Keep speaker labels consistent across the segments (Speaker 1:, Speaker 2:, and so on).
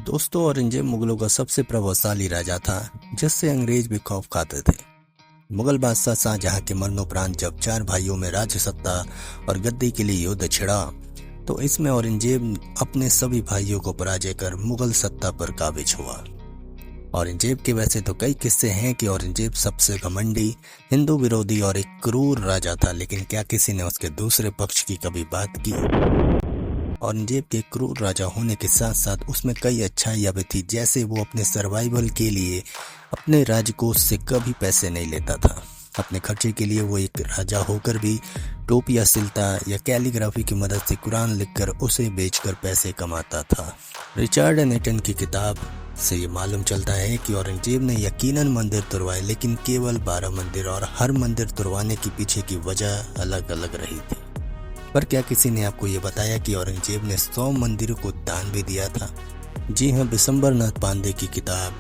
Speaker 1: दोस्तों, औरंगजेब मुगलों का सबसे प्रभावशाली राजा था, जिससे अंग्रेज भी खौफ खाते थे। मुगल बादशाह शाहजहां के मरणोपरांत जब चार भाइयों में राज्य सत्ता और गद्दी के लिए युद्ध छिड़ा, तो इसमें औरंगजेब अपने सभी भाइयों को पराजय कर मुगल सत्ता पर काबिज हुआ। औरंगजेब के वैसे तो कई किस्से हैं कि औरंगजेब सबसे घमंडी, हिंदू विरोधी और एक क्रूर राजा था, लेकिन क्या किसी ने उसके दूसरे पक्ष की कभी बात की? औरंगजेब के क्रूर राजा होने के साथ साथ उसमें कई अच्छाइयां भी थी, जैसे वो अपने सर्वाइवल के लिए अपने राजकोष से कभी पैसे नहीं लेता था। अपने खर्चे के लिए वो एक राजा होकर भी टोपियां सिलता या कैलीग्राफी की मदद से कुरान लिखकर उसे बेचकर पैसे कमाता था। रिचर्ड नेटन की किताब से ये मालूम चलता है कि औरंगजेब ने यकीनन मंदिर तुड़वाए, लेकिन केवल 12 मंदिर, और हर मंदिर तुड़वाने के पीछे की वजह अलग अलग रही थी। पर क्या किसी ने आपको ये बताया कि औरंगजेब ने 100 मंदिरों को दान भी दिया था? जी हाँ, बिशंबरनाथ पांडे की किताब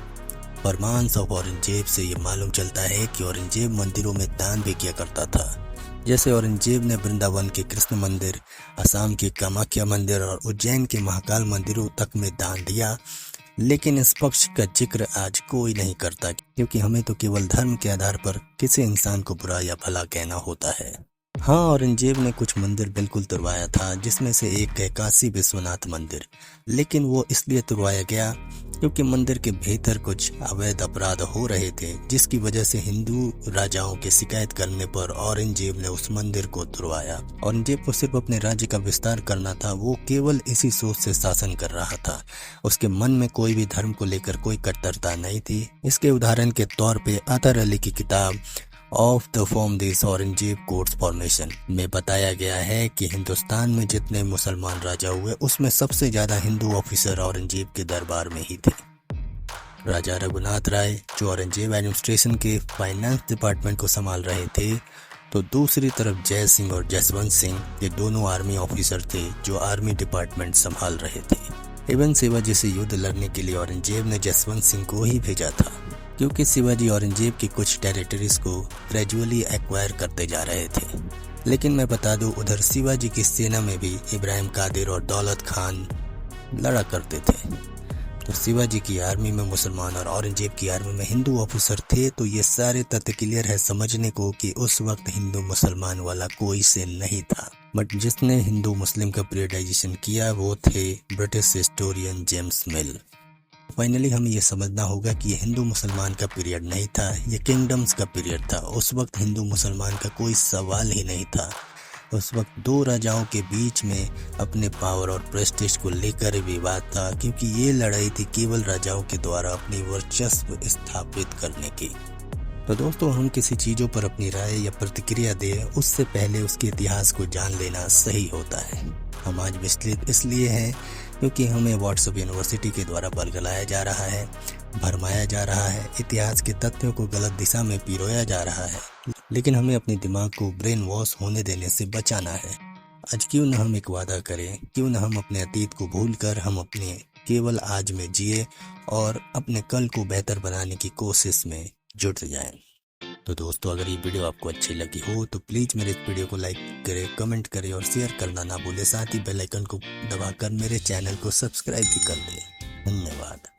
Speaker 1: फरमान्स ऑफ औरंगजेब से ये मालूम चलता है कि औरंगजेब मंदिरों में दान भी किया करता था। जैसे औरंगजेब ने वृंदावन के कृष्ण मंदिर, असम के कामाख्या मंदिर और उज्जैन के महाकाल मंदिरों तक में दान दिया। लेकिन इस पक्ष का जिक्र आज कोई नहीं करता, क्योंकि हमें तो केवल धर्म के आधार पर किसी इंसान को बुरा या भला कहना होता है। हाँ, औरंगजेब ने कुछ मंदिर बिल्कुल तुड़वाया था, जिसमें से एक है काशी विश्वनाथ मंदिर। लेकिन वो इसलिए तुड़वाया गया क्योंकि मंदिर के भीतर कुछ अवैध अपराध हो रहे थे, जिसकी वजह से हिंदू राजाओं के शिकायत करने पर औरंगजेब ने उस मंदिर को तुड़वाया। औरंगजेब को सिर्फ अपने राज्य का विस्तार करना था, वो केवल इसी सोच से शासन कर रहा था। उसके मन में कोई भी धर्म को लेकर कोई कट्टरता नहीं थी। इसके उदाहरण के तौर पे अतर अली की किताब of the form this Aurangzeb courts formation में बताया गया है कि हिंदुस्तान में जितने मुसलमान राजा हुए, उसमें सबसे ज्यादा हिंदू ऑफिसर औरंगजेब के दरबार में ही थे। राजा रघुनाथ राय, जो औरंगजेब एडमिनिस्ट्रेशन के फाइनेंस डिपार्टमेंट को संभाल रहे थे, तो दूसरी तरफ जय सिंह और जसवंत सिंह, ये दोनों आर्मी ऑफिसर थे जो आर्मी डिपार्टमेंट संभाल रहे थे। इवन शिवाजी से युद्ध लड़ने के लिए औरंगजेब ने जसवंत सिंह को ही भेजा था, क्योंकि शिवाजी औरंगजेब की कुछ टेरिटरीज को ग्रेजुअली एक्वायर करते जा रहे थे। लेकिन मैं बता दूं, उधर शिवाजी की सेना में भी इब्राहिम कादिर और दौलत खान लड़ा करते थे। तो शिवाजी की आर्मी में मुसलमान और औरंगजेब की आर्मी में हिंदू ऑफिसर थे। तो ये सारे तथ्य क्लियर है समझने को कि उस वक्त हिंदू मुसलमान वाला कोई सेल नहीं था। बट जिसने हिंदू मुस्लिम का पीरियडाइजेशन किया वो थे ब्रिटिश हिस्टोरियन जेम्स मिल। फाइनली हमें यह समझना होगा कि ये हिंदू मुसलमान का पीरियड नहीं था, ये किंगडम्स का पीरियड था। उस वक्त हिंदू मुसलमान का कोई सवाल ही नहीं था। उस वक्त दो राजाओं के बीच में अपने पावर और प्रेस्टीज को लेकर विवाद था, क्योंकि ये लड़ाई थी केवल राजाओं के द्वारा अपनी वर्चस्व स्थापित करने की। तो दोस्तों, हम किसी चीजों पर अपनी राय या प्रतिक्रिया दें, उससे पहले उसके इतिहास को जान लेना सही होता है। हम आज विचलित इसलिए हैं क्योंकि हमें व्हाट्सएप यूनिवर्सिटी के द्वारा बरगलाया जा रहा है, भरमाया जा रहा है, इतिहास के तथ्यों को गलत दिशा में पिरोया जा रहा है। लेकिन हमें अपने दिमाग को ब्रेन वॉश होने देने से बचाना है। आज क्यों न हम एक वादा करें, क्यों न हम अपने अतीत को भूलकर हम अपने केवल आज में जिए और अपने कल को बेहतर बनाने की कोशिश में जुट जाएं। तो दोस्तों, अगर ये वीडियो आपको अच्छी लगी हो तो प्लीज़ मेरे इस वीडियो को लाइक करें, कमेंट करें और शेयर करना ना भूलें। साथ ही बेल आइकन को दबाकर मेरे चैनल को सब्सक्राइब भी कर दें। धन्यवाद।